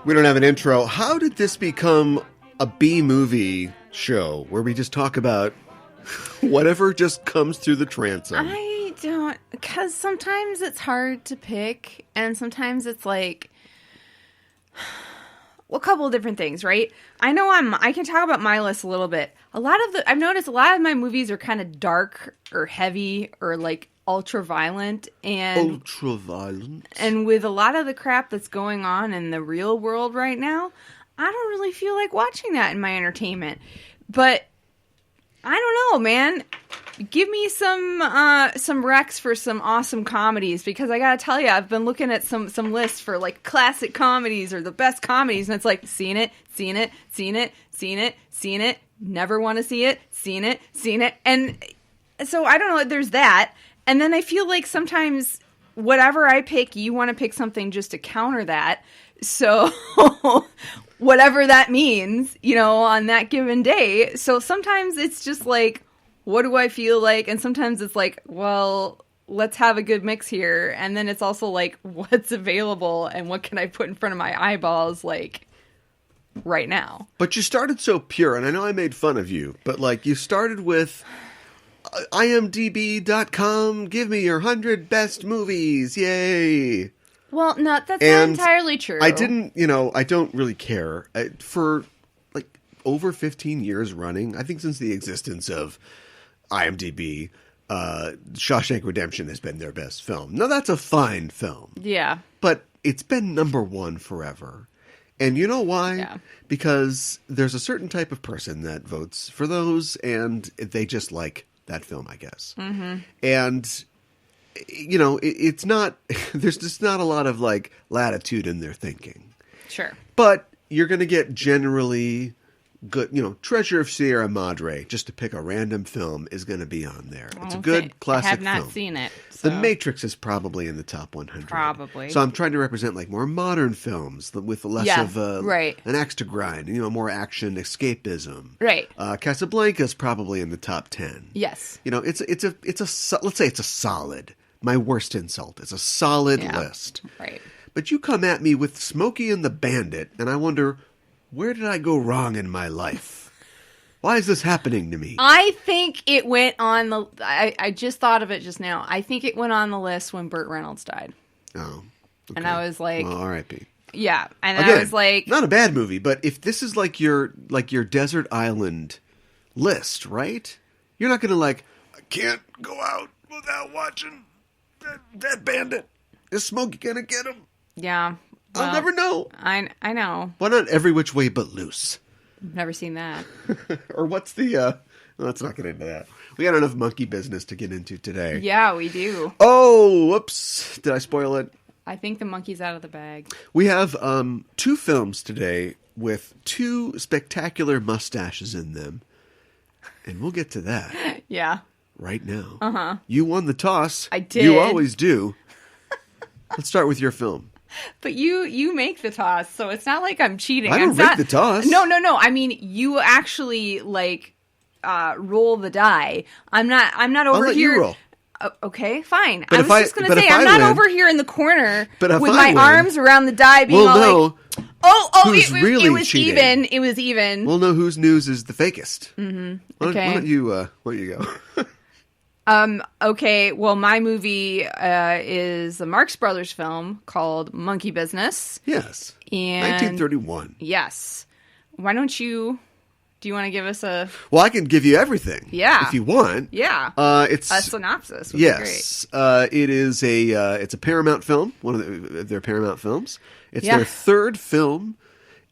We don't have an intro. How did this become a B-movie show where we just talk about whatever just comes through the transom? I don't, because sometimes it's hard to pick, and sometimes it's like, well, a couple of different things, right? I can talk about my list a little bit. I've noticed a lot of my movies are kind of dark or heavy or like ultra violent, and with a lot of the crap that's going on in the real world right now, I don't really feel like watching that in my entertainment. But I don't know, man. Give me some recs for some awesome comedies, because I gotta tell you, I've been looking at some lists for like classic comedies or the best comedies, and it's like seen it, never want to see it, seen it, and so I don't know. There's that. And then I feel like sometimes whatever I pick, you want to pick something just to counter that. So whatever that means, on that given day. So sometimes it's just like, what do I feel like? And sometimes it's like, well, let's have a good mix here. And then it's also like, what's available and what can I put in front of my eyeballs like right now? But you started so pure, and I know I made fun of you, but like you started with IMDb.com, give me your 100 best movies, yay. Well, no, that's not entirely true. I don't really care. For like over 15 years running, I think since the existence of IMDb, Shawshank Redemption has been their best film. Now, that's a fine film. Yeah. But it's been number one forever. And you know why? Yeah. Because there's a certain type of person that votes for those, and they just like that film, I guess. Mm-hmm. And, it's not, there's just not a lot of like latitude in their thinking. Sure. But you're going to get generally good, Treasure of Sierra Madre, just to pick a random film, is going to be on there. It's a good classic film. I have not seen it. So. The Matrix is probably in the top 100. Probably. So I'm trying to represent like more modern films with less of an axe to grind, more action, escapism. Right. Casablanca is probably in the top 10. Yes. Let's say it's a solid. My worst insult. It's a solid list. Right. But you come at me with Smokey and the Bandit, and I wonder, where did I go wrong in my life? Why is this happening to me? I think it went on the... I just thought of it just now. I think it went on the list when Burt Reynolds died. Oh. Okay. And I was like... Well, R.I.P. Yeah. And Again, I was like... Not a bad movie, but if this is like your desert island list, right? You're not going to like, I can't go out without watching that bandit. Is Smokey going to get him? Yeah. I'll never know. I know. Why not Every Which Way But Loose? I've never seen that. Or what's the... let's not get into that. We got enough monkey business to get into today. Yeah, we do. Oh, whoops. Did I spoil it? I think the monkey's out of the bag. We have 2 films today with 2 spectacular mustaches in them. And we'll get to that. Yeah. Right now. Uh-huh. You won the toss. I did. You always do. Let's start with your film. But you make the toss, so it's not like I'm cheating. I don't make the toss. No. I mean, you actually like roll the die. I'm not over I'll let here. You roll. Okay, fine. But I was just going to say, I'm not over here in the corner with my arms around the die being like, who's really it was cheating. even. It was even. We'll know whose news is the fakest. Mm-hmm. Okay. Why don't you go? Okay, well, my movie is a Marx Brothers film called Monkey Business. Yes. And 1931. Yes. Why don't you... Do you want to give us a... Well, I can give you everything. Yeah. If you want. Yeah. It's a synopsis would be great. It is it's a Paramount film, one of their Paramount films. It's their 3rd film,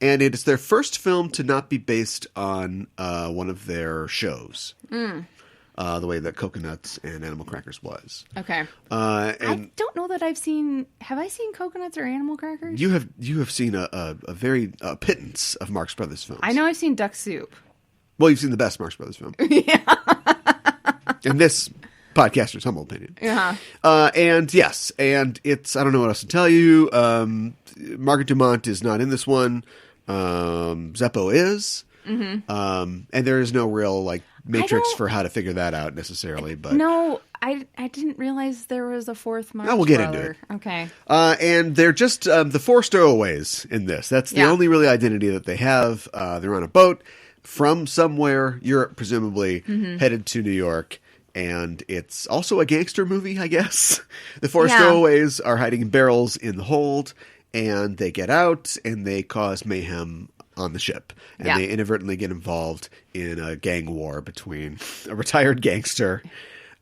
and it is their first film to not be based on one of their shows. The way that Coconuts and Animal Crackers was. Okay. And I don't know that I've seen... Have I seen Coconuts or Animal Crackers? You have seen a very pittance of Marx Brothers films. I know I've seen Duck Soup. Well, you've seen the best Marx Brothers film. Yeah. In this podcaster's humble opinion. Yeah. And yes, and it's... I don't know what else to tell you. Margaret Dumont is not in this one. Zeppo is. And there is no real like matrix for how to figure that out necessarily. But no, I didn't realize there was a fourth Marx we'll get brother. into it. Okay. And they're just the four stowaways in this. That's the only really identity that they have. They're on a boat from somewhere, Europe presumably, headed to New York. And it's also a gangster movie, I guess. The four stowaways are hiding barrels in the hold, and they get out, and they cause mayhem on the ship. And they inadvertently get involved in a gang war between a retired gangster,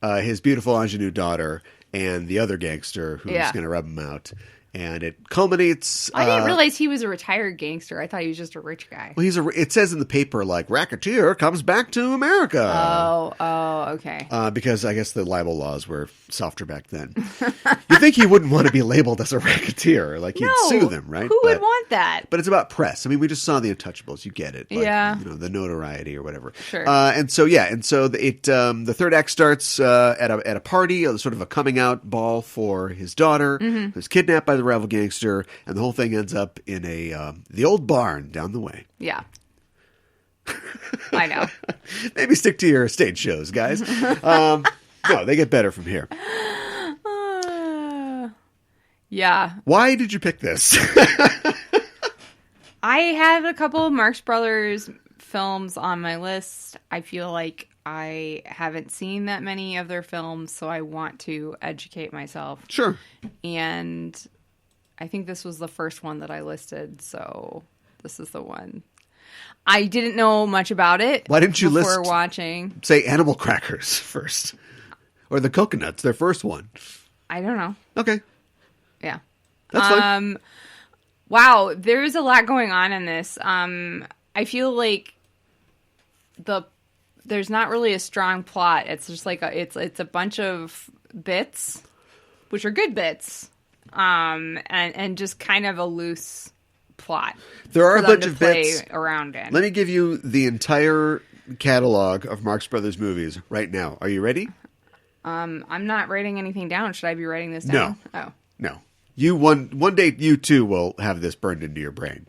his beautiful ingenue daughter, and the other gangster who's going to rub him out. And it culminates... I didn't realize he was a retired gangster. I thought he was just a rich guy. Well, it says in the paper, like, racketeer comes back to America. Oh, okay. Because I guess the libel laws were softer back then. You'd think he wouldn't want to be labeled as a racketeer. Like, he'd sue them, right? Who would want that? But it's about press. I mean, we just saw The Untouchables. You get it. Like, the notoriety or whatever. Sure. The third act starts at a party, sort of a coming out ball for his daughter, who's kidnapped by the rival gangster, and the whole thing ends up in the old barn down the way. Yeah. I know. Maybe stick to your stage shows, guys. No, they get better from here. Yeah. Why did you pick this? I have a couple of Marx Brothers films on my list. I feel like I haven't seen that many of their films, so I want to educate myself. Sure. And I think this was the first one that I listed, so this is the one. I didn't know much about it. Why didn't you before watching? Say Animal Crackers first, or the Coconuts, their first one? I don't know. Okay. Yeah. That's fine. Wow, there's a lot going on in this. I feel like there's not really a strong plot. It's just like it's a bunch of bits, which are good bits, and just kind of a loose plot. There are a bunch of bits around it. Let me give you the entire catalog of Marx Brothers movies right now. Are you ready? I'm not writing anything down. Should I be writing this down? No. No. You one day you too will have this burned into your brain.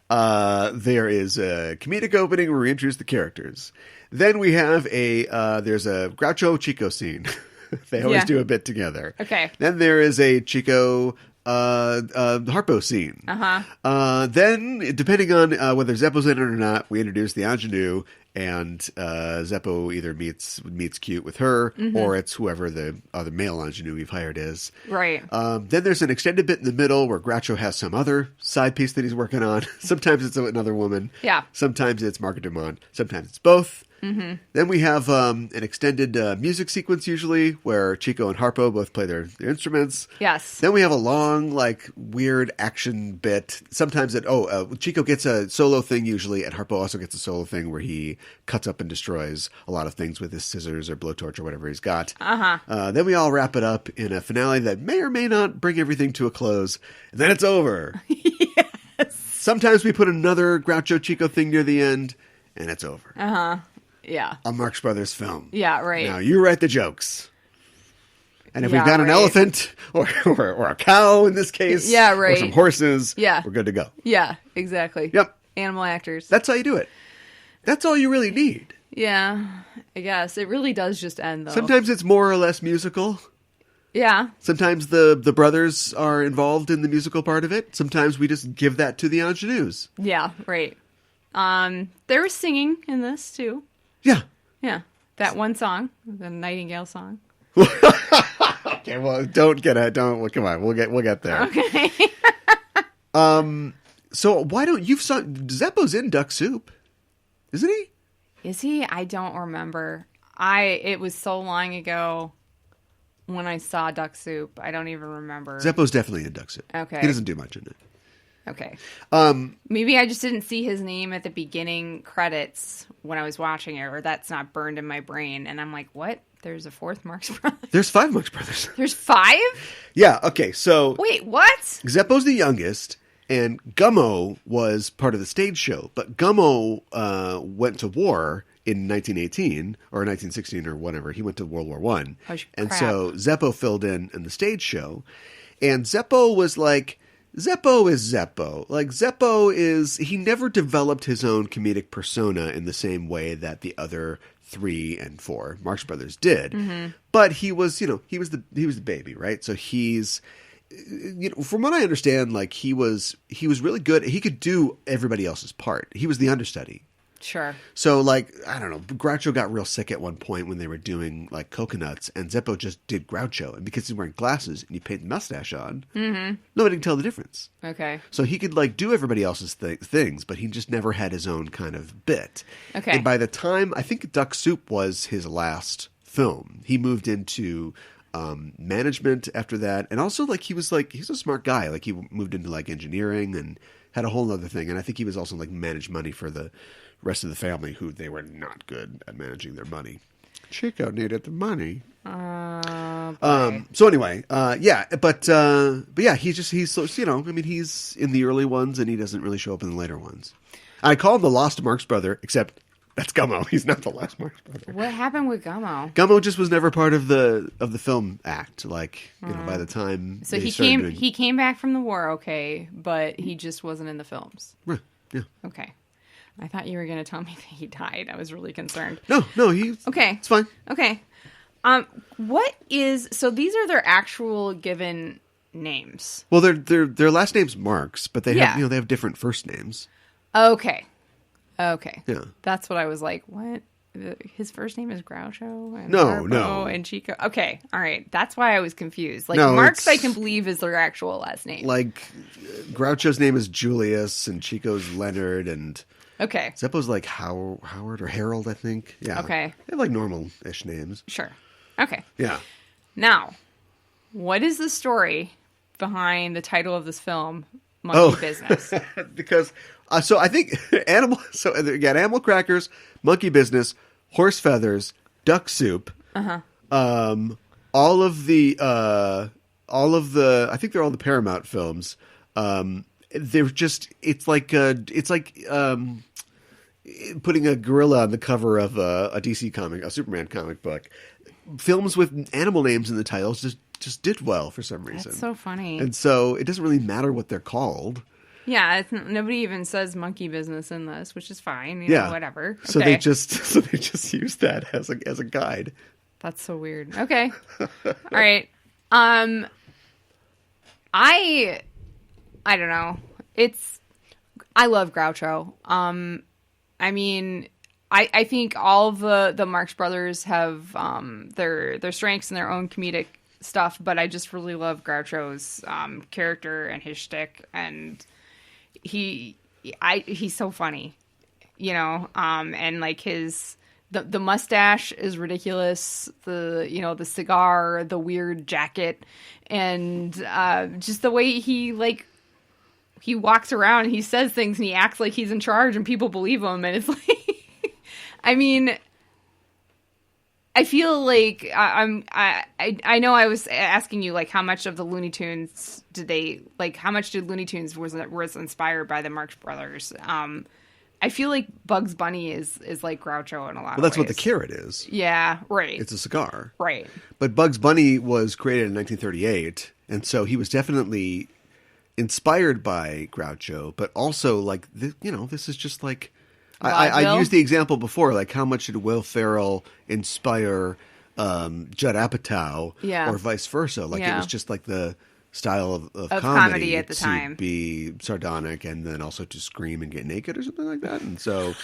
There is a comedic opening where we introduce the characters. Then we have there's a Groucho Chico scene. They always do a bit together. Okay. Then there is a Chico Harpo scene. Then, depending on whether Zeppo's in it or not, we introduce the ingenue, and Zeppo either meets cute with her, or it's whoever the other male ingenue we've hired is. Right. Then there's an extended bit in the middle where Groucho has some other side piece that he's working on. Sometimes it's another woman. Yeah. Sometimes it's Margaret Dumont. Sometimes it's both. Then we have an extended music sequence usually where Chico and Harpo both play their instruments. Yes. Then we have a long, like, weird action bit. Sometimes Chico gets a solo thing usually, and Harpo also gets a solo thing where he cuts up and destroys a lot of things with his scissors or blowtorch or whatever he's got. Then we all wrap it up in a finale that may or may not bring everything to a close. And then it's over. Yes. Sometimes we put another Groucho Chico thing near the end, and it's over. Yeah. A Marx Brothers film. Yeah, right. Now, you write the jokes. And if we've got an elephant or a cow in this case, or some horses, we're good to go. Yeah, exactly. Yep. Animal actors. That's how you do it. That's all you really need. Yeah, I guess. It really does just end, though. Sometimes it's more or less musical. Yeah. Sometimes the brothers are involved in the musical part of it. Sometimes we just give that to the ingenues. Yeah, right. There was singing in this, too. Yeah. Yeah. That one song, the Nightingale song. Okay, well, come on, we'll get there. Okay. So why don't Zeppo's in Duck Soup, isn't he? Is he? I don't remember. It was so long ago when I saw Duck Soup. I don't even remember. Zeppo's definitely in Duck Soup. Okay. He doesn't do much in it. Okay. Maybe I just didn't see his name at the beginning credits when I was watching it, or that's not burned in my brain. And I'm like, what? There's a fourth Marx Brothers? There's 5 Marx Brothers. There's 5? Yeah, okay, so... Wait, what? Zeppo's the youngest, and Gummo was part of the stage show. But Gummo went to war in 1918, or 1916, or whatever. He went to World War I. Oh, and so Zeppo filled in the stage show. And Zeppo was like... Zeppo is Zeppo. Like, Zeppo is... He never developed his own comedic persona in the same way that the other 3 and 4 Marx Brothers did. Mm-hmm. But he was, he was the baby, right? So he's... from what I understand, like, he was really good. He could do everybody else's part. He was the understudy. Sure. So, like, I don't know, Groucho got real sick at one point when they were doing, like, Coconuts, and Zeppo just did Groucho. And because he's wearing glasses and you paint the mustache on, nobody can tell the difference. Okay. So he could, like, do everybody else's things, but he just never had his own kind of bit. Okay. And by the time, I think Duck Soup was his last film, he moved into... management after that, and also he's a smart guy. Like, he moved into like engineering and had a whole other thing. And I think he was also like managed money for the rest of the family, who they were not good at managing their money. Chico needed the money. So anyway, but yeah, he's so, I mean, he's in the early ones and he doesn't really show up in the later ones. I call him the Lost Marx Brother, except that's Gummo. He's not the last Marx Brother. What happened with Gummo? Gummo just was never part of the film act. Like, by the time so he came back from the war, okay, but he just wasn't in the films. Right. Yeah. Okay. I thought you were going to tell me that he died. I was really concerned. No, he's okay. It's fine. Okay. So these are their actual given names. Well, their last name's Marx, but they have they have different first names. Okay. Yeah. That's what I was like, what? His first name is Groucho? And No. And Chico? Okay. All right. That's why I was confused. Like, no, Marx, I can believe, is their actual last name. Like, Groucho's name is Julius, and Chico's Leonard, and... Okay. Zeppo's like Howard or Harold, I think. Yeah. Okay. They have like normal-ish names. Sure. Okay. Yeah. Now, what is the story behind the title of this film, Monkey Business? Because, so I think animal crackers, monkey business, horse feathers, duck soup. All of the, I think they're all the Paramount films. They're just, it's like putting a gorilla on the cover of a DC comic, a Superman comic book. Films with animal names in the titles just did well for some reason. That's so funny. And so it doesn't really matter what they're called. Yeah, nobody even says monkey business in this, which is fine. You know, whatever. So they just use that as a guide. That's so weird. Okay. All right. I don't know. I love Groucho. I mean, I think all of the Marx Brothers have their strengths and their own comedic stuff, but I just really love Groucho's character and his shtick, and he's so funny, and like the mustache is ridiculous, the cigar, the weird jacket, and just the way he walks around and he says things and he acts like he's in charge and people believe him. And it's like, I mean, I feel like I know I was asking you, like, how much of the Looney Tunes how much did Looney Tunes was inspired by the Marx Brothers? I feel like Bugs Bunny is like Groucho in a lot of ways. Well, that's what the carrot is. Yeah, right. It's a cigar. Right. But Bugs Bunny was created in 1938, and so he was definitely inspired by Groucho, but also like this is just like I used the example before, like how much did Will Ferrell inspire Judd Apatow, or vice versa? Like it was just like the style of comedy at the time, to be sardonic and then also to scream and get naked or something like that. And so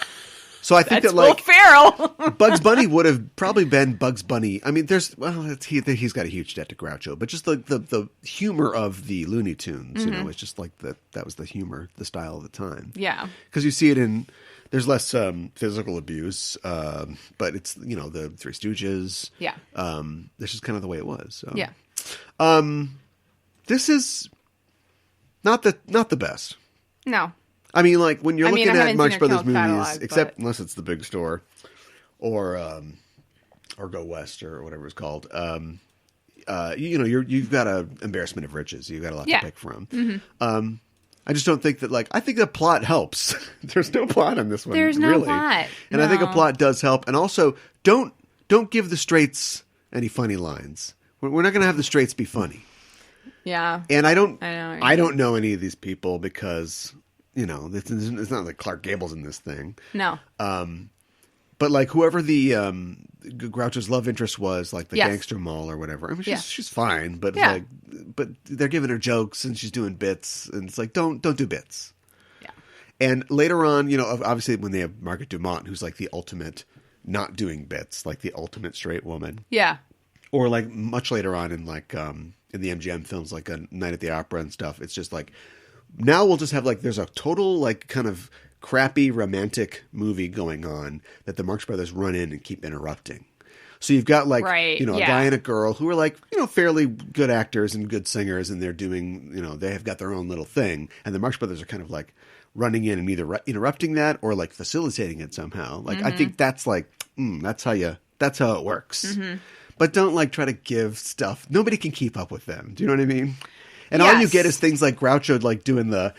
I think that's that like Will Ferrell. Bugs Bunny would have probably been Bugs Bunny. I mean, he's got a huge debt to Groucho, but just the humor of the Looney Tunes, it's just like that was the humor, the style of the time. Yeah, because you see it in there's less physical abuse, but it's the Three Stooges. Yeah, this is kind of the way it was. So. Yeah, this is not the best. No. I mean, like, when you're looking at Marx Brothers movies, catalog, unless it's the big store, or Go West or whatever it's called, you've got an embarrassment of riches. You've got a lot to pick from. Mm-hmm. I just don't think that, like, I think the plot helps. There's no plot in this one. There's no really. plot. And I think a plot does help. And also, don't give the straights any funny lines. We're not going to have the straights be funny. Yeah. And I don't know know any of these people because, it's not like Clark Gable's in this thing. No. But like whoever the Groucho's love interest was, like the Yes. gangster mole or whatever. I mean, Yeah. she's fine, but Yeah. but they're giving her jokes and she's doing bits, and it's like don't do bits. Yeah. And later on, obviously when they have Margaret Dumont, who's like the ultimate not doing bits, like the ultimate straight woman. Yeah. Or like much later on in like in the MGM films, like A Night at the Opera and stuff. It's just like now we'll just have like there's a total like kind of crappy romantic movie going on that the Marx Brothers run in and keep interrupting. So you've got like, right. a guy and a girl who are like, fairly good actors and good singers, and they're doing, they have got their own little thing. And the Marx Brothers are kind of like running in and either interrupting that or like facilitating it somehow. Like, I think that's like, that's how it works. Mm-hmm. But don't like try to give stuff. Nobody can keep up with them. Do you know what I mean? And all you get is things like Groucho like doing the.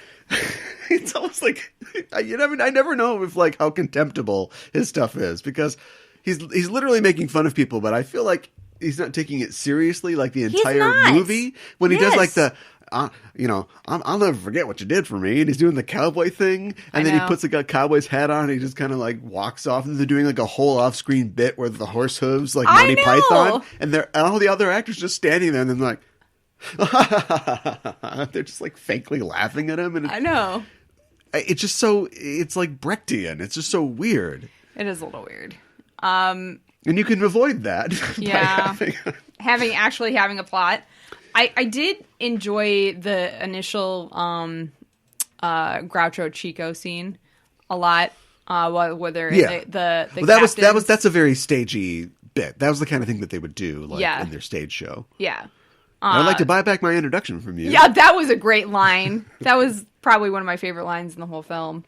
It's almost like I never know if like how contemptible his stuff is because he's literally making fun of people, but I feel like he's not taking it seriously like the entire movie when he does like the. I'll never forget what you did for me. And he's doing the cowboy thing. And then he puts like a cowboy's hat on and he just kind of like walks off. And they're doing like a whole off screen bit where the horse hooves like Monty Python. And all the other actors just standing there and then like, they're just like fakely laughing at him. And I know. It's just so, it's like Brechtian. It's just so weird. It is a little weird. And you can avoid that. Yeah. having a plot. I did enjoy the initial Groucho Chico scene a lot. That's a very stagey bit. That was the kind of thing that they would do in their stage show. Yeah. I'd like to buy back my introduction from you. Yeah, that was a great line. That was probably one of my favorite lines in the whole film.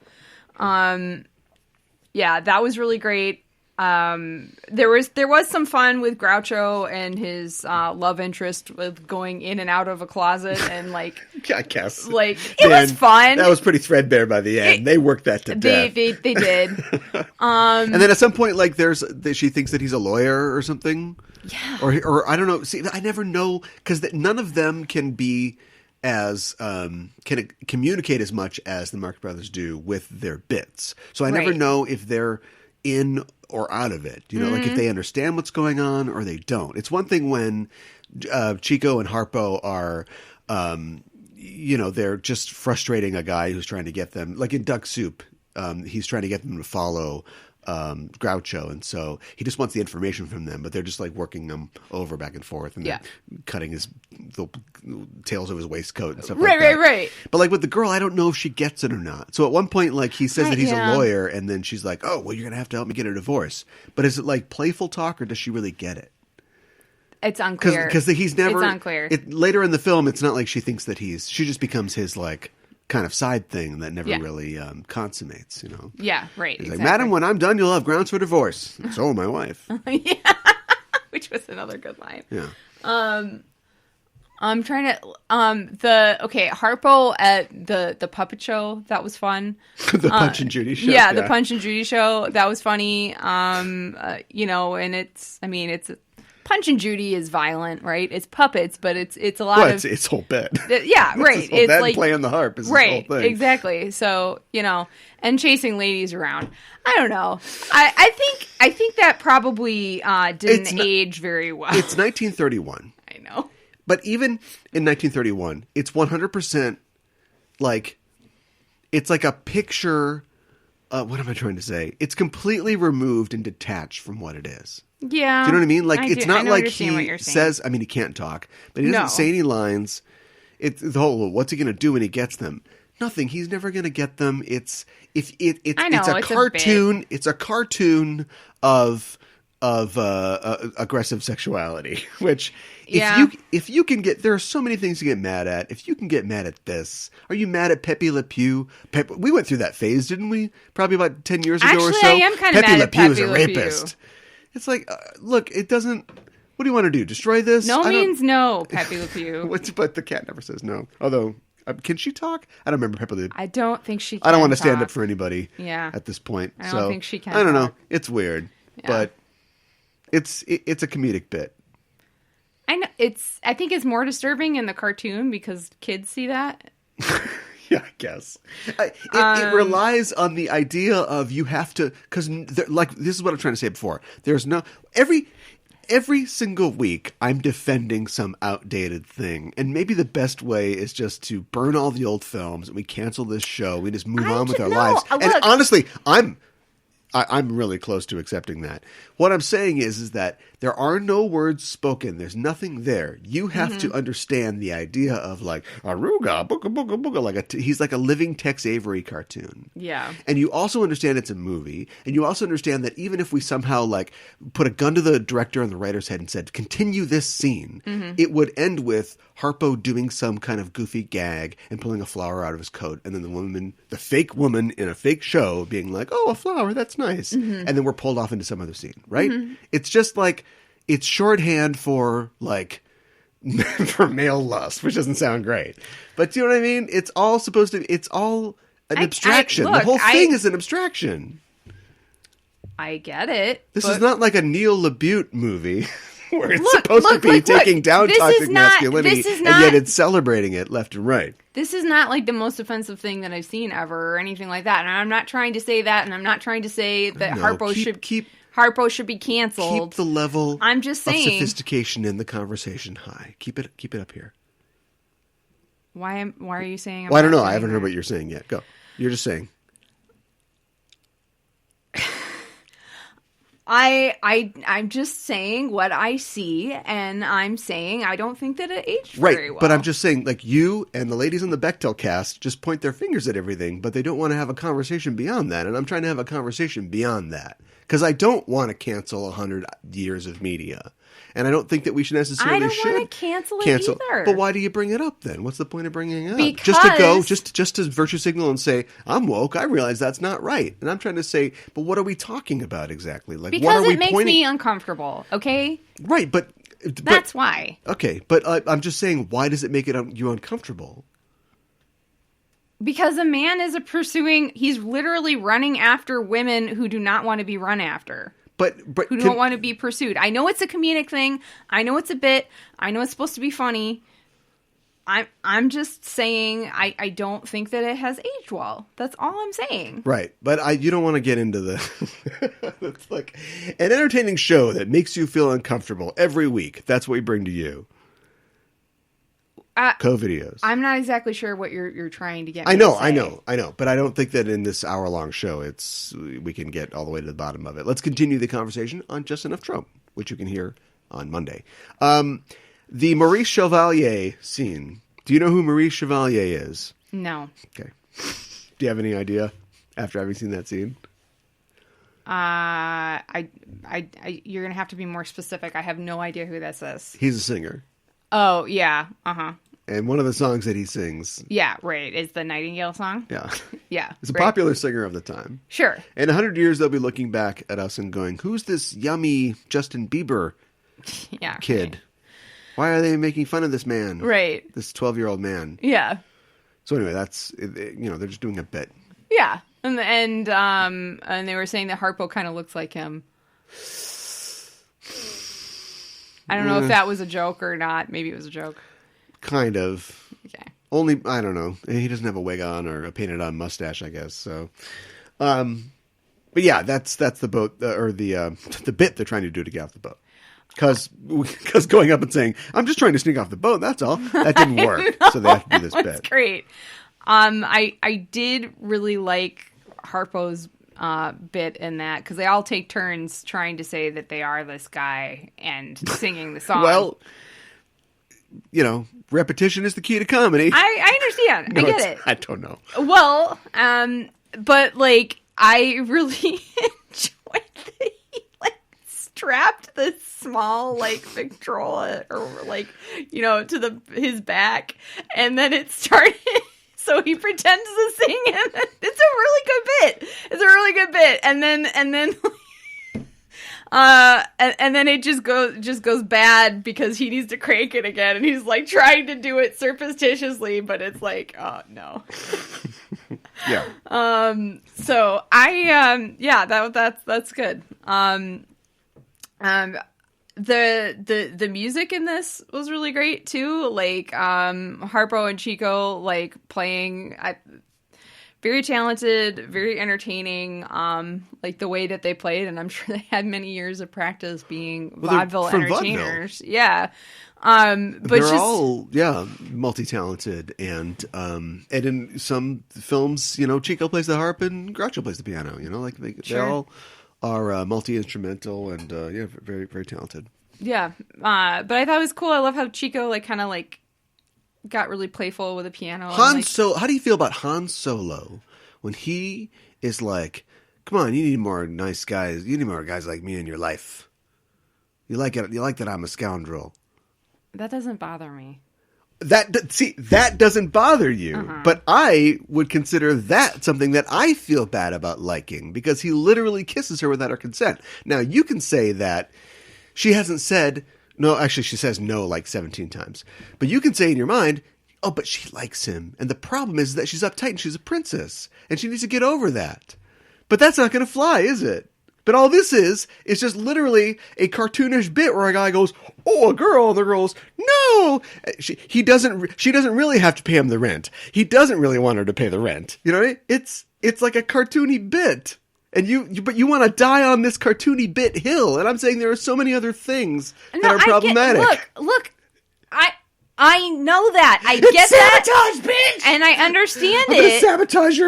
Yeah, that was really great. There was some fun with Groucho and his love interest with going in and out of a closet and like I guess like it was fun. That was pretty threadbare by the end. They worked that to death. They did. And then at some point, like she thinks that he's a lawyer or something. Yeah. Or I don't know. See, I never know because none of them can be as can communicate as much as the Marx Brothers do with their bits. So I never know if they're in or out of it, like if they understand what's going on or they don't. It's one thing when Chico and Harpo are, they're just frustrating a guy who's trying to get them, like in Duck Soup, he's trying to get them to follow Groucho, and so he just wants the information from them, but they're just like working them over back and forth and cutting the tails of his waistcoat and stuff like that. Right. But like with the girl, I don't know if she gets it or not. So at one point, like he says that he's a lawyer, and then she's like, "Oh, well, you're gonna have to help me get a divorce." But is it like playful talk, or does she really get it? It's unclear because he's never. It's unclear. Later in the film, it's not like she thinks that she just becomes his like kind of side thing that never really consummates, Yeah, right. He's like, "Madam, when I'm done, you'll have grounds for divorce." So my wife. Yeah, which was another good line. Yeah. I'm trying to Harpo at the puppet show, that was fun. The Punch and Judy show. Yeah, the Punch and Judy show, that was funny. And it's Punch and Judy is violent, right? It's puppets, but it's a lot of it's whole bit. Yeah, right. It's like playing the harp is right, his whole thing. Exactly. So and chasing ladies around. I don't know. I think that probably didn't age very well. It's 1931. I know. But even in 1931, it's 100% like it's like a picture. What am I trying to say? It's completely removed and detached from what it is. Yeah. Do you know what I mean? Like it's not like he says. I mean, he can't talk, but he doesn't say any lines. It's the whole. What's he going to do when he gets them? Nothing. He's never going to get them. It's a cartoon. It's a cartoon of aggressive sexuality, which if you can get, there are so many things to get mad at. If you can get mad at this, are you mad at Pepe Le Pew? We went through that phase, didn't we? Probably about 10 years ago or so. Actually, I am kind of mad at Pepe Le Pew. Pepe Le Pew is a rapist. It's like, look, it doesn't. What do you want to do? Destroy this? No means no, Pepe Le Pew. But the cat never says no. Although, can she talk? I don't remember Pepe Le Pew. I don't think she can. I don't want to stand up for anybody. Yeah. At this point, I don't think she can. I don't know. It's weird, but it's a comedic bit. I know I think it's more disturbing in the cartoon because kids see that. Yeah, I guess. It relies on the idea of you have to, because like this is what I'm trying to say before. There's no every single week I'm defending some outdated thing, and maybe the best way is just to burn all the old films and we cancel this show. We just move on with our lives. Look, and honestly, I'm really close to accepting that. What I'm saying is that there are no words spoken. There's nothing there. You have to understand the idea of like Aruga, booga, booga, booga. He's like a living Tex Avery cartoon. Yeah. And you also understand it's a movie. And you also understand that even if we somehow like put a gun to the director and the writer's head and said, continue this scene, it would end with Harpo doing some kind of goofy gag and pulling a flower out of his coat. And then the fake woman in a fake show being like, oh, a flower, that's nice. And then we're pulled off into some other scene, right? It's just like, it's shorthand for like for male lust, which doesn't sound great. But do you know what I mean? It's all an abstraction. The whole thing is an abstraction. I get it. This is not like a Neil LaBute movie where it's supposed to be taking down toxic masculinity and yet it's celebrating it left and right. This is not like the most offensive thing that I've seen ever or anything like that. And I'm not trying to say that, and I'm not trying to say that Harpo should be canceled. Keep the level I'm just saying, of sophistication in the conversation high. Keep it up here. Why are you saying? I don't know. I haven't heard what you're saying yet. Go. You're just saying. I'm just saying what I see, and I'm saying I don't think that it aged very well. But I'm just saying, like, you and the ladies on the Bechdel cast just point their fingers at everything, but they don't want to have a conversation beyond that, and I'm trying to have a conversation beyond that. Because I don't want to cancel 100 years of media. And I don't think that we should necessarily I don't want to cancel it either. But why do you bring it up then? What's the point of bringing it up? Because... Just to virtue signal and say, I'm woke, I realize that's not right. And I'm trying to say, but what are we talking about exactly? Like, because it makes me uncomfortable, okay? Right, but that's why. Okay, but I'm just saying, why does it make you uncomfortable? Because a man is he's literally running after women who do not want to be run after. But who don't want to be pursued. I know it's a comedic thing. I know it's a bit. I know it's supposed to be funny. I'm just saying I don't think that it has aged well. That's all I'm saying. Right. But you don't want to get into the... It's like an entertaining show that makes you feel uncomfortable every week. That's what we bring to you. COVideos. I'm not exactly sure what you're trying to get me I know. But I don't think that in this hour-long show we can get all the way to the bottom of it. Let's continue the conversation on Just Enough Trope, which you can hear on Monday. The Maurice Chevalier scene. Do you know who Maurice Chevalier is? No. Okay. Do you have any idea after having seen that scene? You're gonna have to be more specific. I have no idea who this is. He's a singer. Oh yeah. Uh-huh. And one of the songs that he sings... Yeah, right. Is the Nightingale song? Yeah. Yeah. He's a popular singer of the time. Sure. In 100 years, they'll be looking back at us and going, who's this yummy Justin Bieber kid? Right. Why are they making fun of this man? Right. This 12-year-old man. Yeah. So anyway, that's... they're just doing a bit. Yeah. And they were saying that Harpo kind of looks like him. I don't know if that was a joke or not. Maybe it was a joke. Kind of. Okay. Only, I don't know. He doesn't have a wig on or a painted on mustache, I guess. So, but yeah, that's the boat or the bit they're trying to do to get off the boat. Because going up and saying, I'm just trying to sneak off the boat, that's all. That didn't work. So they have to do this bit. That's great. I did really like Harpo's bit in that because they all take turns trying to say that they are this guy and singing the song. Well, repetition is the key to comedy. I understand. No, I get it. I don't know. Well, but like I really enjoyed that he strapped this small Victrola or to his back, and then it started. So he pretends to sing, and it's a really good bit. It's a really good bit, and then it just goes bad because he needs to crank it again, and he's trying to do it surreptitiously, but it's oh no. Yeah. So that's good. the music in this was really great too. Like Harpo and Chico like playing. Very talented, very entertaining. Like the way that they played, and I'm sure they had many years of practice being vaudeville entertainers. Vaudeville. Yeah, but they're all multi-talented, and in some films, Chico plays the harp and Groucho plays the piano. Like they all are multi-instrumental and very very talented. Yeah, but I thought it was cool. I love how Chico got really playful with the piano. How do you feel about Han Solo when he is like, come on, you need more nice guys. You need more guys like me in your life. You like it. You like that I'm a scoundrel. That doesn't bother me. That doesn't bother you. Uh-huh. But I would consider that something that I feel bad about liking because he literally kisses her without her consent. Now, you can say that she hasn't said... No, actually, she says no like 17 times. But you can say in your mind, oh, but she likes him. And the problem is that she's uptight and she's a princess. And she needs to get over that. But that's not going to fly, is it? But all this is just literally a cartoonish bit where a guy goes, oh, a girl. And the girl goes, no. She doesn't really have to pay him the rent. He doesn't really want her to pay the rent. You know, it's like a cartoony bit. And you want to die on this cartoony bit hill, and I'm saying there are so many other things that are problematic. Look, I know that. I get that. Sabotage, bitch! And I understand I'm gonna sabotage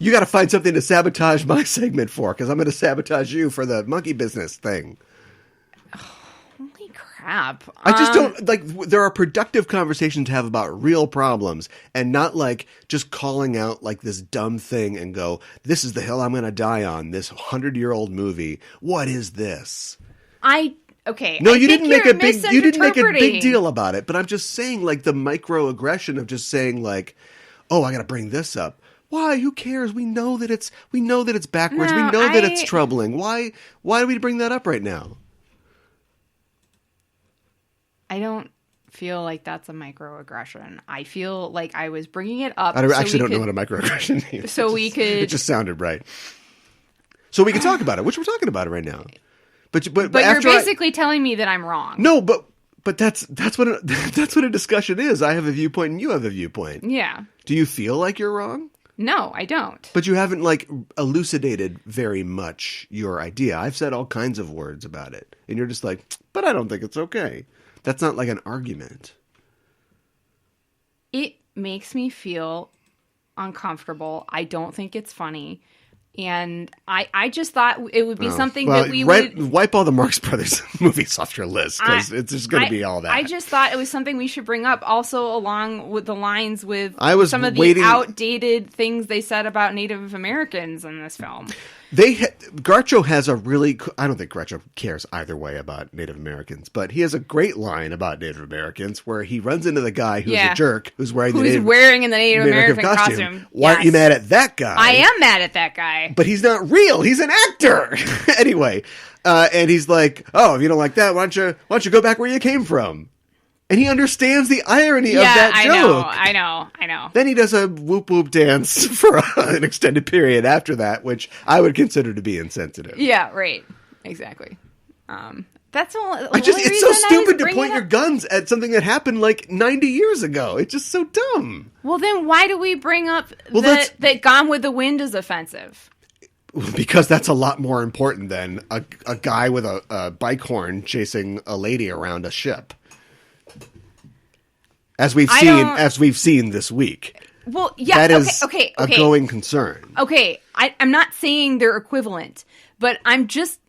you got to find something to sabotage my segment for, because I'm going to sabotage you for the monkey business thing. Holy crap. I just don't, like, there are productive conversations to have about real problems, and not, like, just calling out, like, this dumb thing and go, this is the hill I'm going to die on, this 100-year-old movie. What is this? Okay. No, you didn't make a big deal about it, but I'm just saying, like, the microaggression of just saying, like, oh, I got to bring this up. Why? Who cares? We know that it's backwards. We know that it's troubling. Why do we bring that up right now? I don't feel like that's a microaggression. I feel like I was bringing it up. I actually don't know what a microaggression is. So it just sounded right. So we can talk about it, which we're talking about it right now. But you're basically telling me that I'm wrong. No, but that's what a discussion is. I have a viewpoint and you have a viewpoint. Yeah. Do you feel like you're wrong? No, I don't. But you haven't like elucidated very much your idea. I've said all kinds of words about it, and you're just like, but I don't think it's okay. That's not like an argument. It makes me feel uncomfortable. I don't think it's funny. And I just thought it would be something that we would... Wipe all the Marx Brothers movies off your list, because it's just going to be all that. I just thought it was something we should bring up, also along with the lines with some of the outdated things they said about Native Americans in this film. Groucho has a really... I don't think Groucho cares either way about Native Americans, but he has a great line about Native Americans where he runs into the guy who's a jerk, who's wearing the Native American costume. Why aren't you mad at that guy? I am mad at that guy. But he's not real. He's an actor. Anyway, and he's like, oh, if you don't like that, why don't you go back where you came from? And he understands the irony of that joke. I know. Then he does a whoop whoop dance for an extended period after that, which I would consider to be insensitive. Yeah, right. Exactly. That's all. It's so stupid to point your guns at something that happened like 90 years ago. It's just so dumb. Well, then why do we bring up that Gone with the Wind is offensive? Because that's a lot more important than a guy with a bike horn chasing a lady around a ship. As we've seen this week. Well, yeah, that is okay. a going concern. Okay, I'm not saying they're equivalent, but I'm just...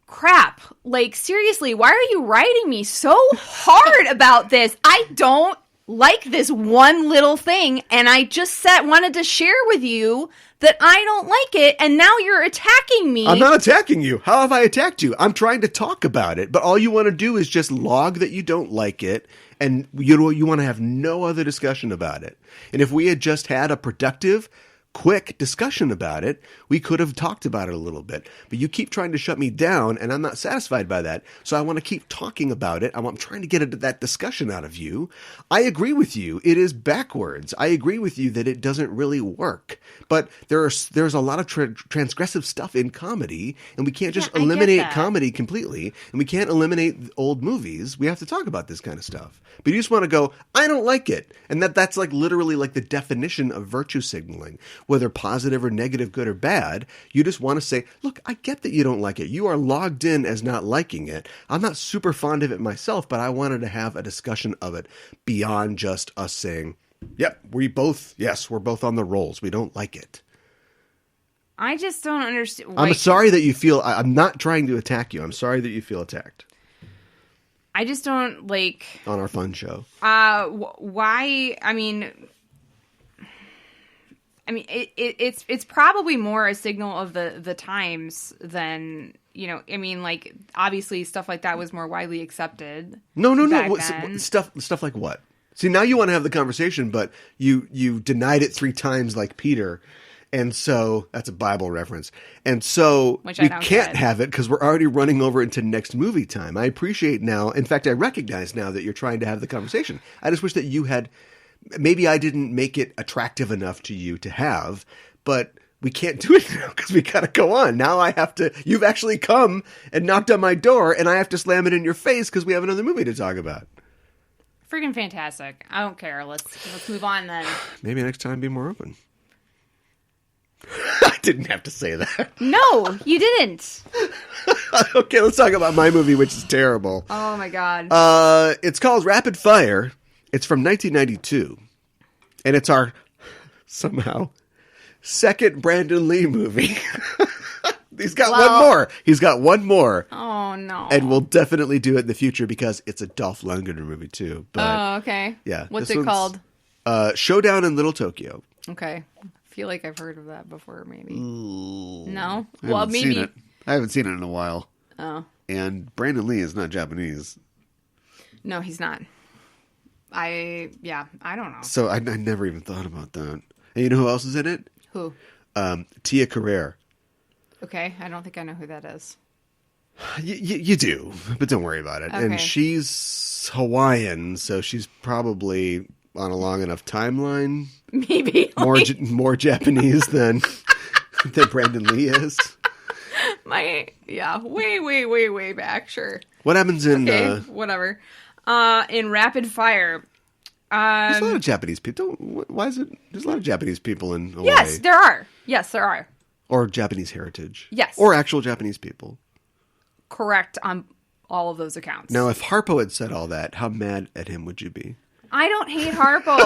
Crap. Like, seriously, why are you writing me so hard about this? I don't like this one little thing, and I just wanted to share with you that I don't like it, and now you're attacking me. I'm not attacking you. How have I attacked you? I'm trying to talk about it, but all you want to do is just log that you don't like it, and you want to have no other discussion about it. And if we had just had a productive, quick discussion about it, we could have talked about it a little bit. But you keep trying to shut me down, and I'm not satisfied by that. So I want to keep talking about it. I'm trying to get that discussion out of you. I agree with you. It is backwards. I agree with you that it doesn't really work. But there's a lot of transgressive stuff in comedy, and we can't just eliminate comedy completely, and we can't eliminate old movies. We have to talk about this kind of stuff. But you just want to go, I don't like it. And that's like literally like the definition of virtue signaling. Whether positive or negative, good or bad, you just want to say, look, I get that you don't like it. You are logged in as not liking it. I'm not super fond of it myself, but I wanted to have a discussion of it beyond just us saying, yep, we're both on the rolls. We don't like it. I just don't understand. I'm sorry that you feel, I'm not trying to attack you. I'm sorry that you feel attacked. I just don't like. On our fun show. Why? I mean, it's probably more a signal of the times than, I mean, like, obviously stuff like that was more widely accepted. No. Stuff like what? See, now you want to have the conversation, but you denied it 3 times like Peter. And so that's a Bible reference. And so we can't have it because we're already running over into next movie time. I appreciate now. In fact, I recognize now that you're trying to have the conversation. I just wish that you had. Maybe I didn't make it attractive enough to you to have, but we can't do it now because we got to go on. Now I have to, you've actually come and knocked on my door and I have to slam it in your face because we have another movie to talk about. Freaking fantastic. I don't care. Let's move on then. Maybe next time be more open. I didn't have to say that. No, you didn't. Okay, let's talk about my movie, which is terrible. Oh my God. It's called Rapid Fire. It's from 1992, and it's our, somehow, second Brandon Lee movie. He's got one more. Oh, no. And we'll definitely do it in the future because it's a Dolph Lundgren movie, too. But, okay. Yeah. What's it called? Showdown in Little Tokyo. Okay. I feel like I've heard of that before, maybe. No? Well, maybe. I haven't seen it in a while. Oh. And Brandon Lee is not Japanese. No, he's not. I don't know. So I never even thought about that. And you know who else is in it? Who? Tia Carrere. Okay, I don't think I know who that is. You do, but don't worry about it. Okay. And she's Hawaiian, so she's probably on a long enough timeline. Maybe. More Japanese than Brandon Lee is. Way back, sure. What happens in... whatever. In Rapid Fire. There's a lot of Japanese people. Why is it? There's a lot of Japanese people in Hawaii. Yes, there are. Or Japanese heritage. Yes. Or actual Japanese people. Correct on all of those accounts. Now, if Harpo had said all that, how mad at him would you be? I don't hate Harpo.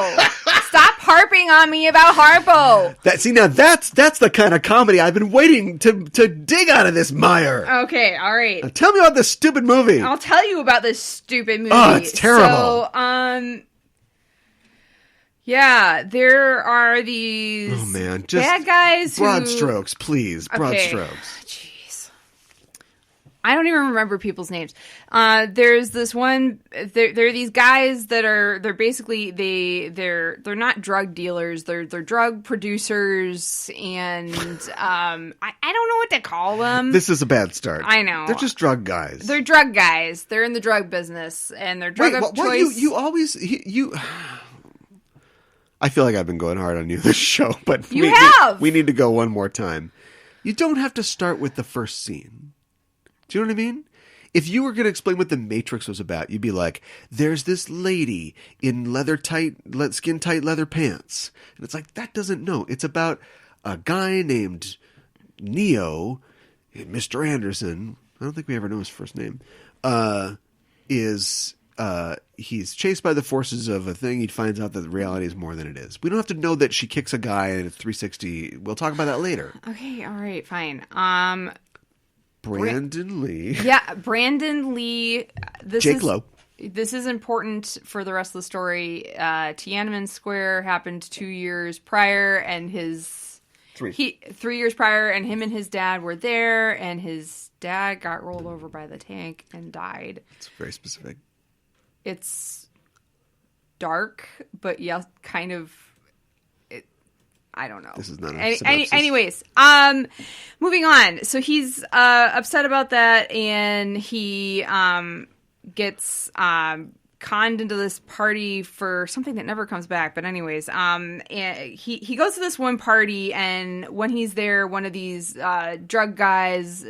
Stop harping on me about Harpo. Now that's the kind of comedy I've been waiting to dig out of this mire. Okay, all right. Now tell me about this stupid movie. I'll tell you about this stupid movie. Oh, it's terrible. So, yeah, there are these bad guys broad strokes, please. Broad strokes. Jeez. I don't even remember people's names. There's this one. There are these guys that they're basically they're not drug dealers. They're drug producers, and I don't know what to call them. This is a bad start. I know. They're just drug guys. They're drug guys. They're in the drug business, and they're drug of choice. You always. I feel like I've been going hard on you this show, but we need to go one more time. You don't have to start with the first scene. Do you know what I mean? If you were going to explain what The Matrix was about, you'd be like, there's this lady in skin-tight leather pants. And it's like, that doesn't know. It's about a guy named Neo, Mr. Anderson. I don't think we ever know his first name. He's chased by the forces of a thing. He finds out that the reality is more than it is. We don't have to know that she kicks a guy and it's 360. We'll talk about that later. Okay, all right, fine. Brandon Lee. Yeah, Brandon Lee. Jake Lowe. This is important for the rest of the story. Tiananmen Square happened 2 years prior, and 3 years prior, and him and his dad were there, and his dad got rolled over by the tank and died. It's very specific. It's dark, but yeah, kind of. I don't know. This is not a synopsis. Anyways, moving on. So he's upset about that, and he gets conned into this party for something that never comes back. But anyways, and he goes to this one party, and when he's there, one of these drug guys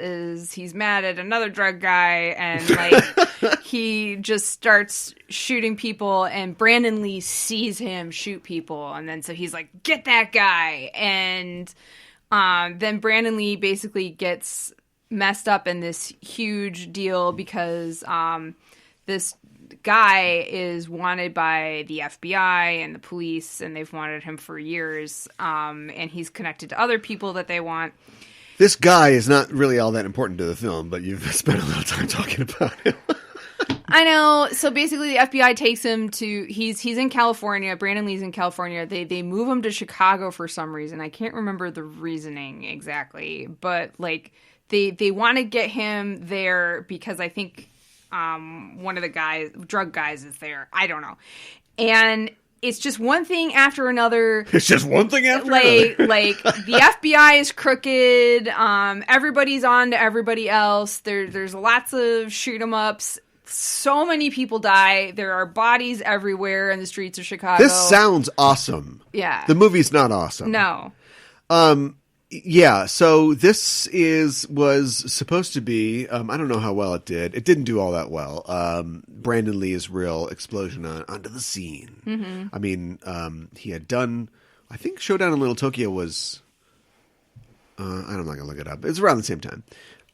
he's mad at another drug guy, and like he just starts shooting people, and Brandon Lee sees him shoot people, and then so he's like, get that guy, and then Brandon Lee basically gets messed up in this huge deal because this guy is wanted by the FBI and the police, and they've wanted him for years, and he's connected to other people that they want. This guy is not really all that important to the film, but you've spent a little time talking about him. I know. So basically, the FBI takes him to he's in California. Brandon Lee's in California. They move him to Chicago for some reason. I can't remember the reasoning exactly, but like they want to get him there because I think one of the drug guys is there. I don't know. And it's just one thing after another. It's just one thing after another. Like the FBI is crooked. Everybody's on to everybody else. There's lots of shoot 'em ups. So many people die. There are bodies everywhere in the streets of Chicago. This sounds awesome. Yeah. The movie's not awesome. No. Yeah, so this was supposed to be, I don't know how well it did. It didn't do all that well. Brandon Lee's real explosion onto the scene. Mm-hmm. I mean, he had done, I think Showdown in Little Tokyo was, I'm not going to look it up. It's around the same time.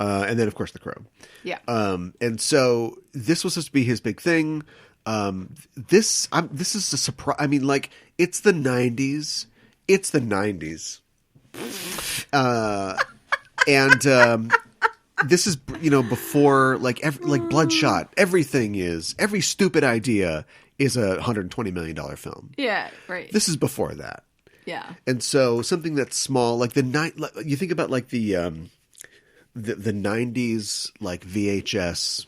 And then, of course, The Crow. Yeah. And so this was supposed to be his big thing. This is a surprise. I mean, like, it's the 90s. It's the 90s. And this is, before like Bloodshot. Every stupid idea is a $120 million film. Yeah, right. This is before that. Yeah. And so something that's small, like you think about like the 90s like VHS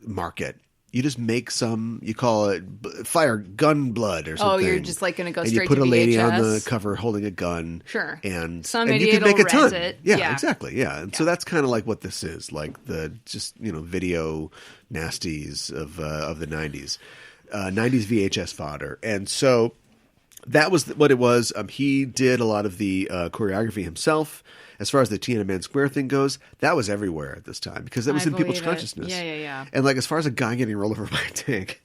market. You just make you call it fire gun blood or something. Oh, you're just like going to go and straight you put to a lady VHS? on the cover holding a gun. Sure. And some and you idiot can make a ton. It. Yeah, exactly. Yeah. And so that's kind of like what this is, like the just, video nasties of the 90s. 90s VHS fodder. And so that was what it was. He did a lot of the choreography himself. As far as the Tiananmen Square thing goes, that was everywhere at this time because that was in people's consciousness. Yeah. And like as far as a guy getting rolled over by a tank,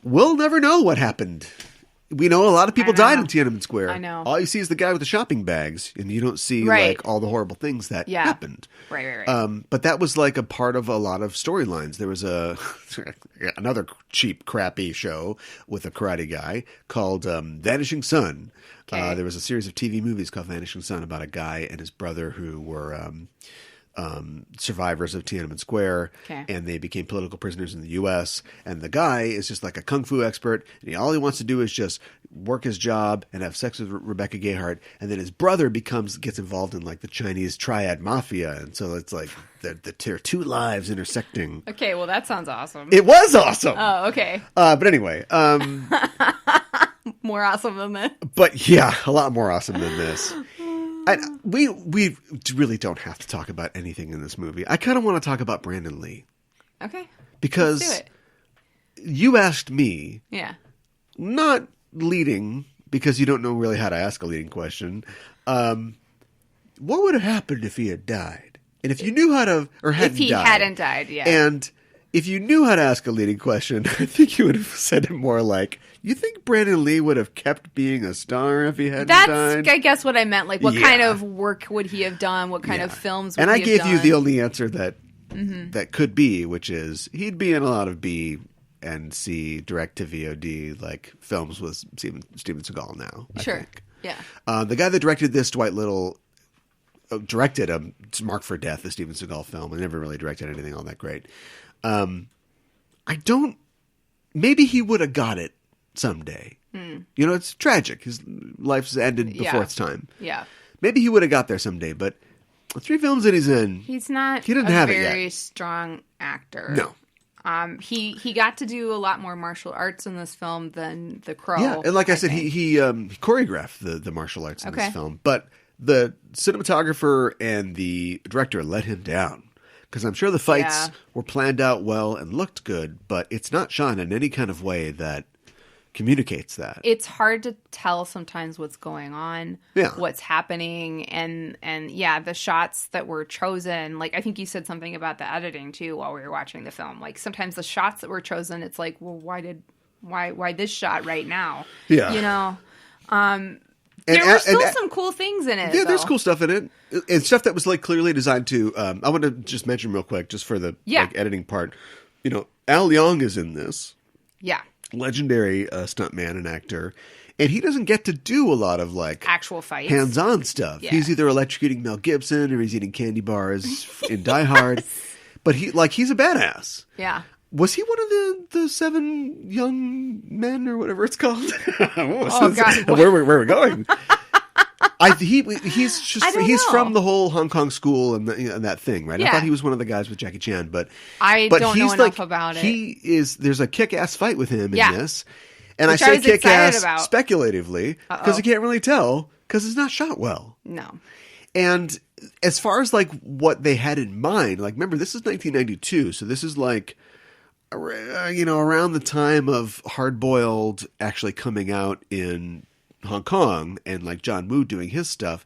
we'll never know what happened. We know a lot of people died in Tiananmen Square. I know. All you see is the guy with the shopping bags, and you don't see like all the horrible things that happened. Right. But that was like a part of a lot of storylines. There was another cheap, crappy show with a karate guy called Vanishing Sun. Okay. There was a series of TV movies called Vanishing Sun about a guy and his brother who were survivors of Tiananmen Square, and they became political prisoners in the U.S. And the guy is just like a kung fu expert, and all he wants to do is just work his job and have sex with Rebecca Gayheart. And then his brother gets involved in like the Chinese triad mafia, and so it's like the two lives intersecting. Okay, well that sounds awesome. It was awesome. Oh, okay. But anyway, more awesome than this. But yeah, a lot more awesome than this. And we really don't have to talk about anything in this movie. I kind of want to talk about Brandon Lee. Okay. Because let's do it. You asked me. Yeah. Not leading, because you don't know really how to ask a leading question. What would have happened if he had died? And if you knew how to, or hadn't died. If he hadn't died, yeah. And if you knew how to ask a leading question, I think you would have said it more like, you think Brandon Lee would have kept being a star if he hadn't died? That's, I guess, what I meant. Like, what kind of work would he have done? What kind of films would he have done? And I gave you the only answer that that could be, which is he'd be in a lot of B and C direct-to-VOD like films with Steven Seagal now, I think. Yeah. The guy that directed this, Dwight Little, directed Marked for Death, the Steven Seagal film, and never really directed anything all that great. Maybe he would have got it someday. It's tragic. His life's ended before its time. Yeah. Maybe he would have got there someday, but the 3 films that he's in, he doesn't have a it yet. very strong actor. No. He got to do a lot more martial arts in this film than The Crow. Yeah, and like I said, he choreographed the martial arts in this film, but the cinematographer and the director let him down. Because I'm sure the fights were planned out well and looked good, but it's not shot in any kind of way that communicates that. It's hard to tell sometimes what's going on, what's happening, and the shots that were chosen. Like, I think you said something about the editing too while we were watching the film. Like, sometimes the shots that were chosen, it's like, well, why this shot right now? Yeah, you know. There were still some cool things in it. Yeah, there's cool stuff in it, and stuff that was like clearly designed to. I want to just mention real quick, just for the editing part. You know, Al Young is in this. Yeah. Legendary stuntman and actor, and he doesn't get to do a lot of like actual fights, hands-on stuff. He's either electrocuting Mel Gibson or he's eating candy bars in Die Hard, but he's a badass. Yeah. Was he one of the 7 young men or whatever it's called? God, where we're going? He's from the whole Hong Kong school and that thing, right? Yeah. I thought he was one of the guys with Jackie Chan, but don't know enough about it. There's a kick-ass fight with him in this, and which I say kick-ass speculatively because you can't really tell because it's not shot well. No. And as far as like what they had in mind, like remember this is 1992, so this is like around the time of Hard Boiled actually coming out in Hong Kong and like John Woo doing his stuff.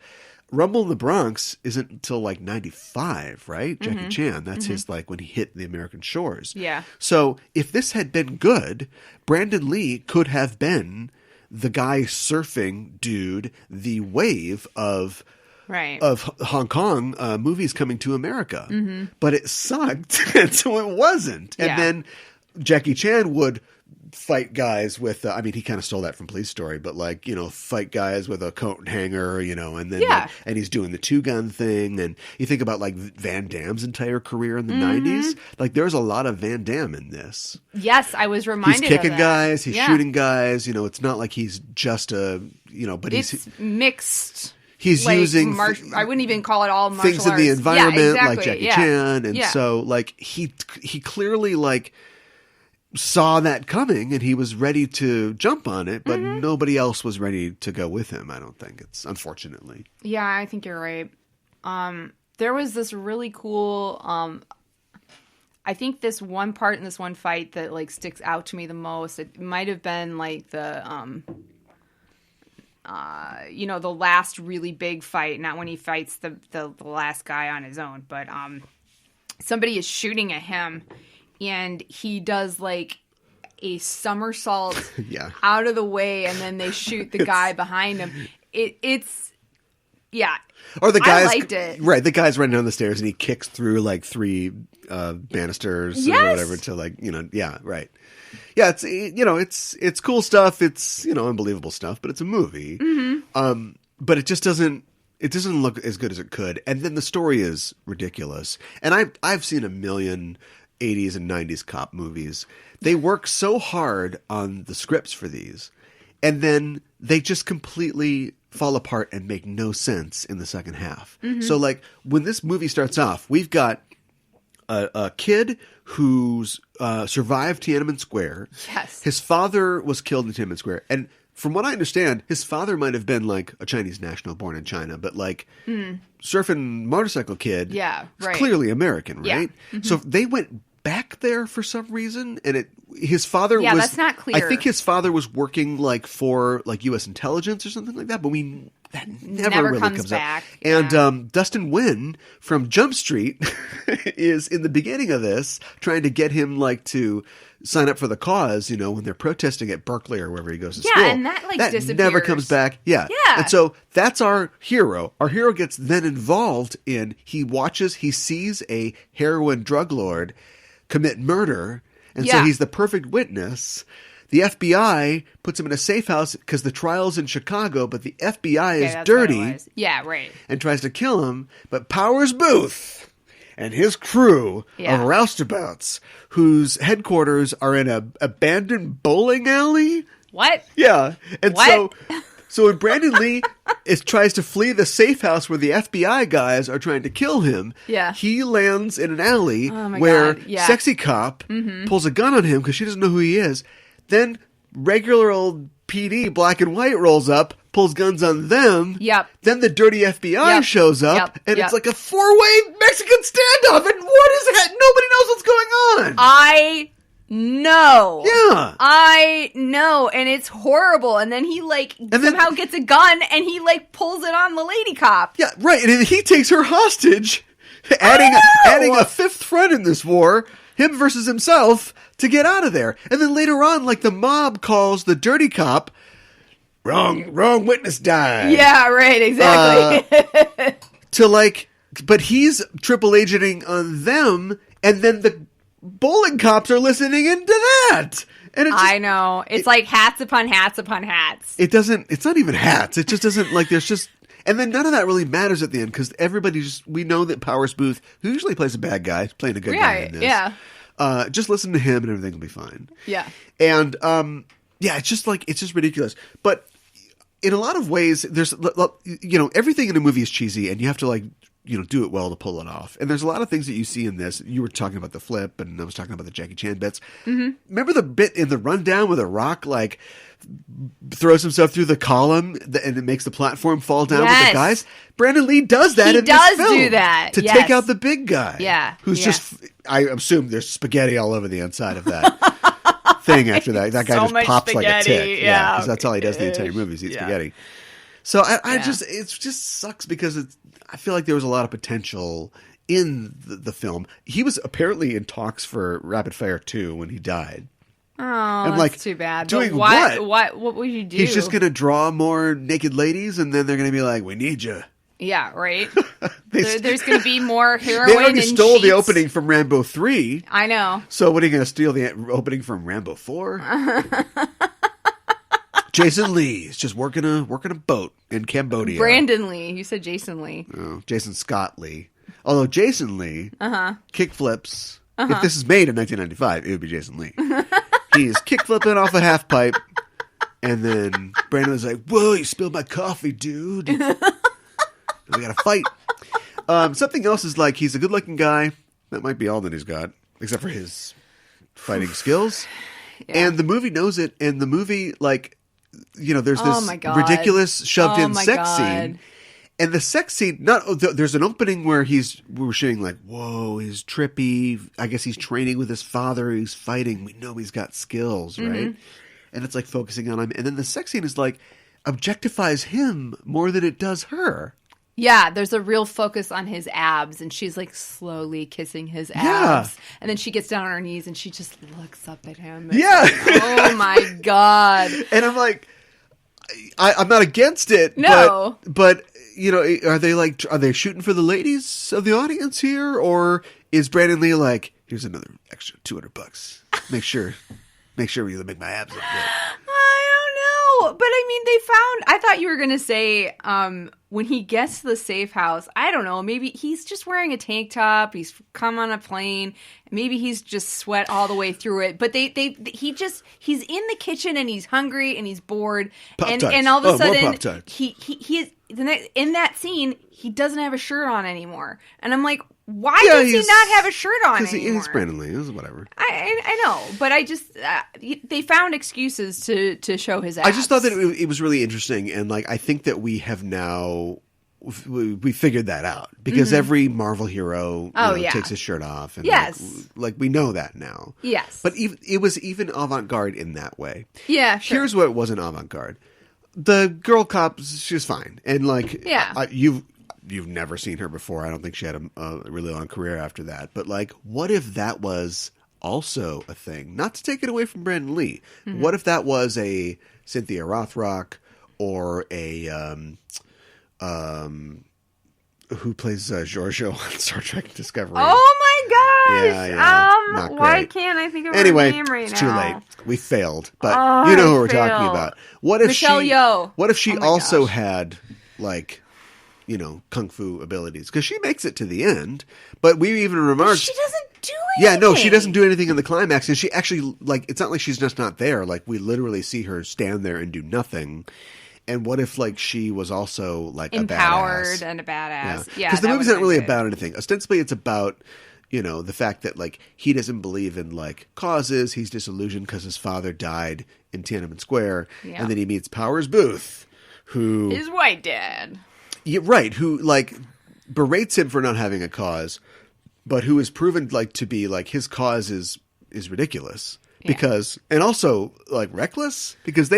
Rumble in the Bronx isn't until like 95, right? Jackie Chan, that's his like when he hit the American shores. Yeah. So if this had been good, Brandon Lee could have been the guy surfing dude, the wave of Hong Kong movies coming to America. But it sucked, and so it wasn't. And then Jackie Chan would fight guys with he kind of stole that from Police Story, but like fight guys with a coat hanger, and then and he's doing the 2-gun thing. And you think about like Van Damme's entire career in the 90s, like there's a lot of Van Damme in this. Yes, I was reminded he's kicking of that. Guys, he's shooting guys, it's not like he's just but it's mixed. He's like using I wouldn't even call it all martial things in the environment like Jackie Chan, and so like he clearly like saw that coming and he was ready to jump on it, but nobody else was ready to go with him. I don't think it's unfortunately. Yeah, I think you're right. There was this really cool. I think this one part in this one fight that like sticks out to me the most. It might have been like the the last really big fight, not when he fights the last guy on his own, but somebody is shooting at him and he does like a somersault out of the way and then they shoot the guy behind him. It's or the guys, I liked it. Right, the guy's running down the stairs and he kicks through like 3 banisters or whatever to like, right. Yeah, it's cool stuff. It's, unbelievable stuff, but it's a movie. But it just doesn't look as good as it could. And then the story is ridiculous. And I've seen a million 80s and 90s cop movies. They work so hard on the scripts for these, and then they just completely fall apart and make no sense in the second half. So like when this movie starts off, we've got a kid who's survived Tiananmen Square. Yes. His father was killed in Tiananmen Square. And from what I understand, his father might have been like a Chinese national born in China, but like surfing motorcycle kid is clearly American, right? Yeah. So they went back there for some reason, and his father was... that's not clear. I think his father was working like for like U.S. intelligence or something like that, but that never really comes back. Up. And Dustin Nguyen from Jump Street is in the beginning of this trying to get him like to sign up for the cause, when they're protesting at Berkeley or wherever he goes to school. Yeah, and that like disappears. Never comes back. Yeah. And so that's our hero. Our hero gets then involved in, he sees a heroin drug lord commit murder, and so he's the perfect witness. The FBI puts him in a safe house because the trial's in Chicago, but the FBI is dirty. Yeah, right. And tries to kill him, but Powers Booth and his crew of roustabouts, whose headquarters are in a abandoned bowling alley. What? Yeah. And So when Brandon Lee tries to flee the safe house where the FBI guys are trying to kill him, he lands in an alley where Sexy Cop pulls a gun on him because she doesn't know who he is. Then regular old PD, black and white, rolls up, pulls guns on them. Yep. Then the dirty FBI shows up, and it's like a 4-way Mexican standoff. And what is that? Nobody knows what's going on. I know. Yeah. I know. And it's horrible. And then he, somehow gets a gun, and he, pulls it on the lady cop. Yeah, right. And he takes her hostage, adding a fifth friend in this war, him versus himself, to get out of there. And then later on, the mob calls the dirty cop, wrong witness died. Yeah, right, exactly. But he's triple agenting on them, and then the bowling cops are listening into that. And I know. It's like hats upon hats upon hats. It's not even hats. It just doesn't, there's just, and then none of that really matters at the end, because we know that Powers Booth, who usually plays a bad guy, is playing a good guy in this. Yeah. Just listen to him and everything will be fine. Yeah. And, it's just ridiculous. But in a lot of ways, there's, everything in a movie is cheesy, and you have to do it well to pull it off. And there's a lot of things that you see in this. You were talking about the flip, and I was talking about the Jackie Chan bits. Mm-hmm. Remember the bit in The Rundown where The Rock, throws himself through the column and it makes the platform fall down with the guys? Brandon Lee does that in this film. He does do that. To take out the big guy. Yeah. Who's just, I assume there's spaghetti all over the inside of that thing after that. That guy so just pops spaghetti. Like a tick. Yeah. Because that's all he does the entire movie is eat spaghetti. So it just sucks because I feel like there was a lot of potential in the film. He was apparently in talks for Rapid Fire 2 when he died. Oh, that's too bad. Doing what? What would you do? He's just going to draw more naked ladies, and then they're going to be like, "We need you." Yeah, right. There's going to be more heroin. They already stole sheets. The opening from Rambo 3. I know. So what are you going to steal the opening from Rambo 4? Jason Lee is just working a boat in Cambodia. Brandon Lee. You said Jason Lee. Oh, Jason Scott Lee. Although Jason Lee kickflips. If this is made in 1995, it would be Jason Lee. He's kickflipping off a half pipe, and then Brandon was like, "Whoa, you spilled my coffee, dude. We got to fight." Something else is he's a good-looking guy. That might be all that he's got, except for his fighting skills. Yeah. And the movie knows it, and the movie, there's this ridiculous shoved-in sex scene. And the sex scene, there's an opening where we're showing whoa, he's trippy. I guess he's training with his father. He's fighting. We know he's got skills, right? And it's focusing on him. And then the sex scene is objectifies him more than it does her. Yeah, there's a real focus on his abs, and she's slowly kissing his abs. Yeah. And then she gets down on her knees and she just looks up at him. Yeah. Oh my God. And I'm I'm not against it. No. But are they shooting for the ladies of the audience here, or is Brandon Lee here's another extra $200? Make sure you make my abs look good. I don't know, but I thought you were gonna say when he gets to the safe house, I don't know, maybe he's just wearing a tank top. He's come on a plane. Maybe he's just sweat all the way through it. But he's in the kitchen and he's hungry and he's bored. And all of a sudden he is in that scene, he doesn't have a shirt on anymore. And I'm like, why does he not have a shirt on anymore? Because he's Brandon Lee. It was whatever. I know, but I just they found excuses to show his abs. I just thought that it was really interesting, and I think that we have now we figured that out because every Marvel hero takes his shirt off, and we know that now. Yes, but it was even avant-garde in that way. Yeah, sure. Here's what wasn't avant-garde: the girl cop, she's fine, and You've never seen her before. I don't think she had a really long career after that. But what if that was also a thing? Not to take it away from Brandon Lee. Mm-hmm. What if that was a Cynthia Rothrock or a who plays Giorgio on Star Trek Discovery? Oh my gosh! Yeah. Why can't I think of her name right now? It's too late. We failed. But you know who we're talking about. What if Michelle Yeoh. What if she also had kung fu abilities, because she makes it to the end, but we even remarked she doesn't do anything. Yeah, no, she doesn't do anything in the climax, and she actually it's not like she's just not there. We literally see her stand there and do nothing, And what if like she was also like empowered and a badass? Yeah, because the movie's not really about anything. Ostensibly, it's about the fact that like he doesn't believe in like causes. He's disillusioned because his father died in Tiananmen Square, and then he meets Powers Booth, who his white dad. Yeah, right. Who like berates him for not having a cause, but who is proven like to be like his cause is ridiculous. Because and also like reckless because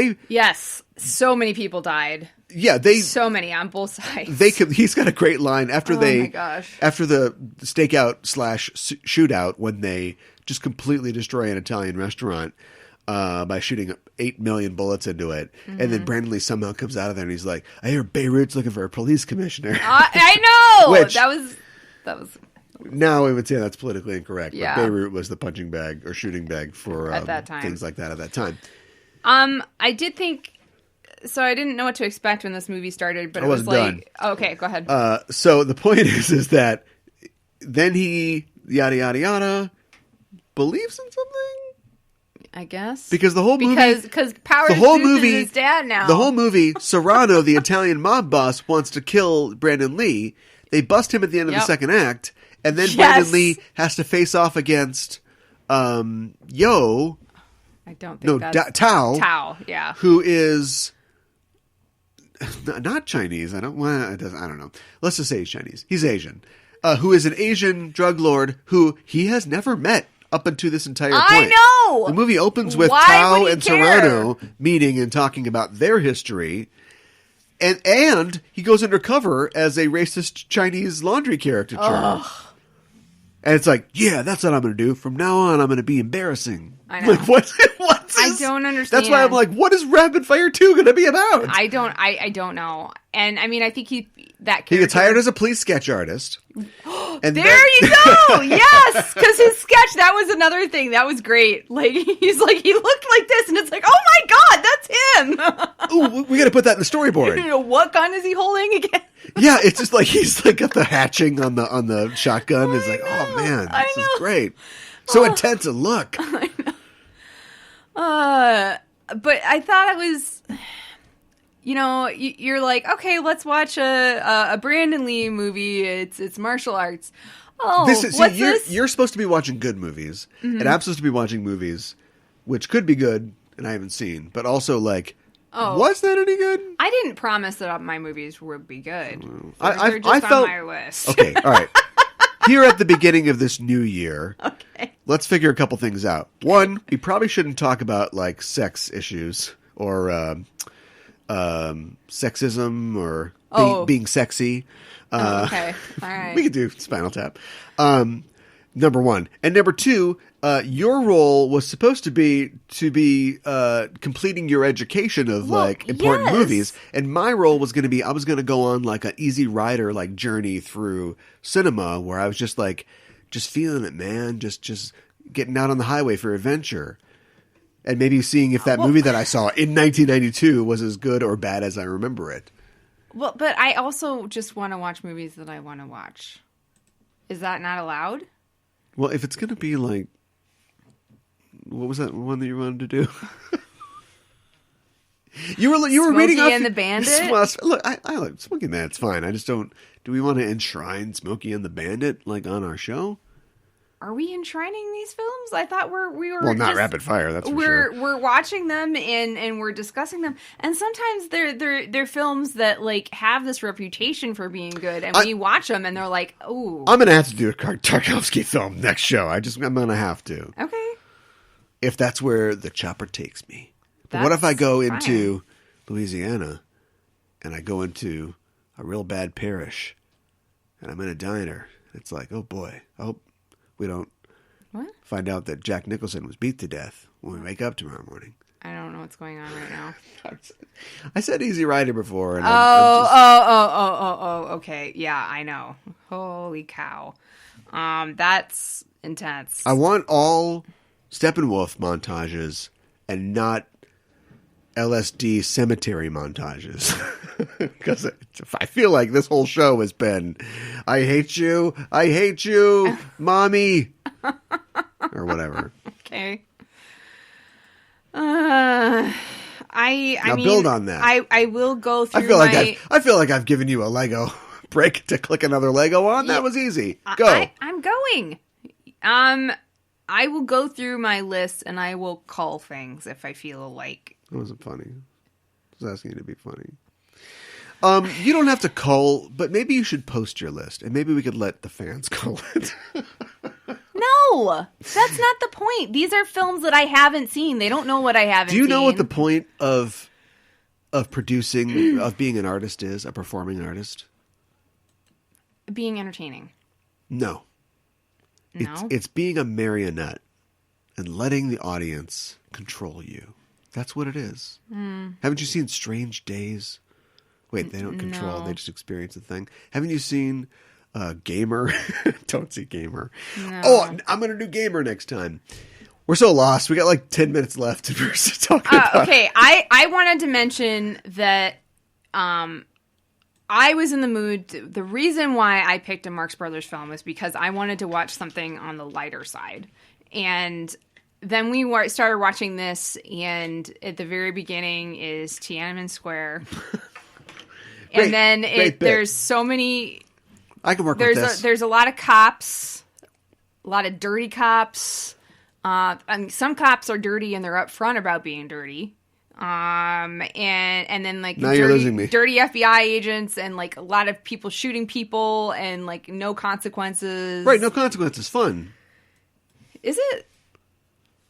so many people died. Yeah, so many on both sides. He's got a great line after my gosh. After the stakeout / shootout when they just completely destroy an Italian restaurant by shooting 8 million bullets into it, and then Brandon Lee somehow comes out of there and he's like, "I hear Beirut's looking for a police commissioner." I know. Which, that was. Now I would say that's politically incorrect. Yeah. But Beirut was the punching bag or shooting bag for at that time. Things like that at that time. I did think so. I didn't know what to expect when this movie started, but it was like, okay, go ahead. So the point is that then he yada yada yada believes in something. I guess because the whole movie because Powers Booth is his dad now. The whole movie, Serrano, the Italian mob boss, wants to kill Brandon Lee. They bust him at the end of the second act. And then Brandon Lee has to face off against Yo. I don't think that's... Tao. Tao, yeah. Who is not Chinese. I don't know. Let's just say he's Chinese. He's Asian. Who is an Asian drug lord who he has never met up until this entire point. I know! The movie opens with Tao and Serrano meeting and talking about their history. And he goes undercover as a racist Chinese laundry caricature. Ugh. And it's like, yeah, that's what I'm going to do. From now on, I'm going to be embarrassing. I know. Like, what's I don't understand. That's why I'm like, what is Rapid Fire 2 going to be about? I don't know. And I mean, I think he gets hired as a police sketch artist. And there you go. Yes, because his sketch, that was another thing that was great. Like he's like he looked like this, and it's like, oh my god, that's him. Ooh, we got to put that in the storyboard. What gun is he holding again? Yeah, it's just like he's like got the hatching on the shotgun. It's like, oh man, this is great. So intense a look. I know. But I thought it was. You're like, okay, let's watch a Brandon Lee movie. It's martial arts. Oh, this? You're supposed to be watching good movies, and I'm supposed to be watching movies which could be good, and I haven't seen, but also like, was that any good? I didn't promise that my movies would be good. They're just on my list. Okay, all right. Here at the beginning of this new year, let's figure a couple things out. One, we probably shouldn't talk about like sex issues or sexism or being sexy. Okay, all right. We could do Spinal Tap. Number one. And number two, your role was supposed to be completing your education of important movies. And my role was going to be, I was going to go on like an Easy Rider like journey through cinema where I was just like, just feeling it, man. Just getting out on the highway for adventure. And maybe seeing if that movie that I saw in 1992 was as good or bad as I remember it. Well, but I also just want to watch movies that I want to watch. Is that not allowed? Well, if it's going to be like... What was that one that you wanted to do? you were reading off... Smokey and the Bandit? Look, I like Smokey and the Bandit's fine. I just don't... Do we want to enshrine Smokey and the Bandit like on our show? Are we enshrining these films? I thought we were. Well, not rapid fire. That's for sure. We're watching them and we're discussing them, and sometimes they're films that like have this reputation for being good, and we watch them and they're like, ooh. I'm gonna have to do a Tarkovsky film next show. I'm gonna have to. Okay. If that's where the chopper takes me. But what if I go into Louisiana and I go into a real bad parish and I'm in a diner? It's like, oh boy, I hope we don't find out that Jack Nicholson was beat to death when we wake up tomorrow morning. I don't know what's going on right now. I said Easy Rider before. And okay. Yeah, I know. Holy cow. That's intense. I want all Steppenwolf montages and not LSD cemetery montages. Because I feel like this whole show has been, I hate you, mommy, or whatever. Okay. I mean, build on that. I will go through. I feel like I've given you a Lego break to click another Lego on. That was easy. Go. I'm going. I will go through my list and I will call things if I feel like. That wasn't funny. I was asking you to be funny. You don't have to cull, but maybe you should post your list, and maybe we could let the fans cull it. No, that's not the point. These are films that I haven't seen. They don't know what I haven't seen. Do you know what the point of producing, of being an artist is, a performing artist? Being entertaining. No. No? It's being a marionette and letting the audience control you. That's what it is. Haven't you seen Strange Days? Wait, they don't control. No. They just experience the thing. Haven't you seen Gamer? Don't see Gamer. No. Oh, I'm going to do Gamer next time. We're so lost. We got like 10 minutes left to talk about. Okay, I wanted to mention that I was in the mood. The reason why I picked a Marx Brothers film was because I wanted to watch something on the lighter side. And then we started watching this, and at the very beginning is Tiananmen Square. And then there's so many. I can work with this. There's a lot of cops, a lot of dirty cops. Some cops are dirty and they're upfront about being dirty. And then like now you're losing me. Dirty FBI agents and like a lot of people shooting people and like no consequences. Right, no consequences. Fun. Is it?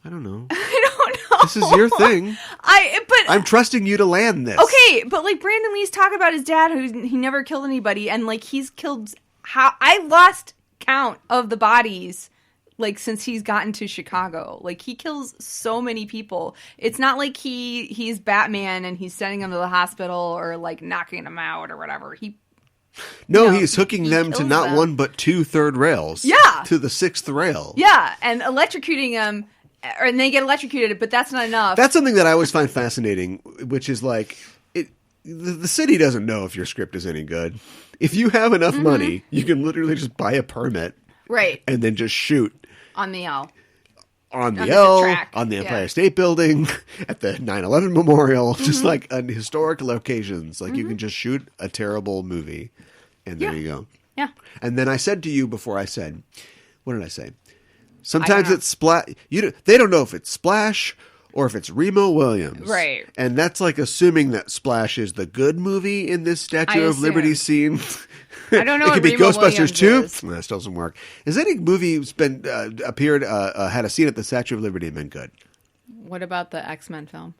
I don't know. I don't know. This is your thing. I'm trusting you to land this. Okay, but like Brandon Lee's talk about his dad, he never killed anybody, and like he's killed. I lost count of the bodies, like since he's gotten to Chicago. Like he kills so many people. It's not like he's Batman and he's sending them to the hospital or like knocking them out or whatever. He's hooking them to not them. one but two third rails. Yeah, to the sixth rail. Yeah, and electrocuting them. And they get electrocuted, but that's not enough. That's something that I always find fascinating, which is like, the city doesn't know if your script is any good. If you have enough money, you can literally just buy a permit. Right. And then just shoot. On the L. On the L, track. on the Empire State Building, at the 9/11 Memorial, just like on historic locations. Like you can just shoot a terrible movie, and there you go. Yeah. And then I said to you before I said, what did I say? Sometimes it's Splash. They don't know if it's Splash or if it's Remo Williams. Right. And that's like assuming that Splash is the good movie in this Statue of Liberty scene. I don't know. It could be Remo Ghostbusters 2. Is. That still doesn't work. Has any movie been had a scene at the Statue of Liberty and been good? What about the X-Men film?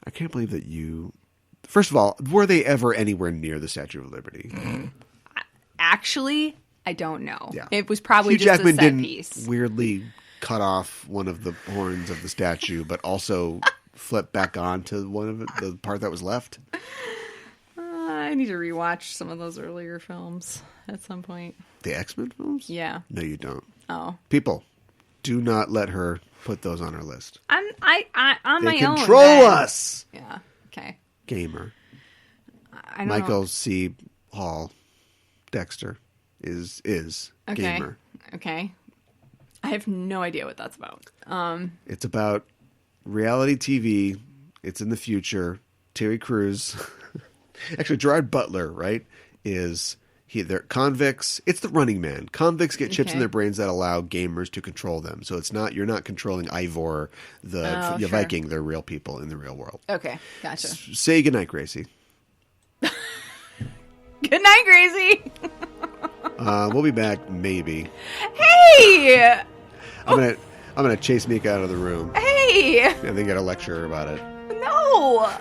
I can't believe that you. First of all, were they ever anywhere near the Statue of Liberty? Actually, I don't know. Yeah. It was probably Hugh just Jackman a set didn't piece. Weirdly cut off one of the horns of the statue, but also flip back on to one of the part that was left. I need to rewatch some of those earlier films at some point. The X-Men films? Yeah. No, you don't. Oh. People, do not let her put those on her list. On my own. They control us. Yeah. Okay. Gamer. I don't Michael know. C. Hall Dexter is Okay. Gamer. Okay. I have no idea what that's about. It's about reality TV. It's in the future. Terry Crews. Actually, Gerard Butler, right, they're convicts. It's the Running Man. Convicts get chips in their brains that allow gamers to control them. So you're not controlling Ivor, the Viking. They're real people in the real world. Okay, gotcha. Say goodnight, Gracie. Good night, Gracie. We'll be back, maybe. Hey! I'm gonna chase Mika out of the room. Hey! And then get a lecture about it. No!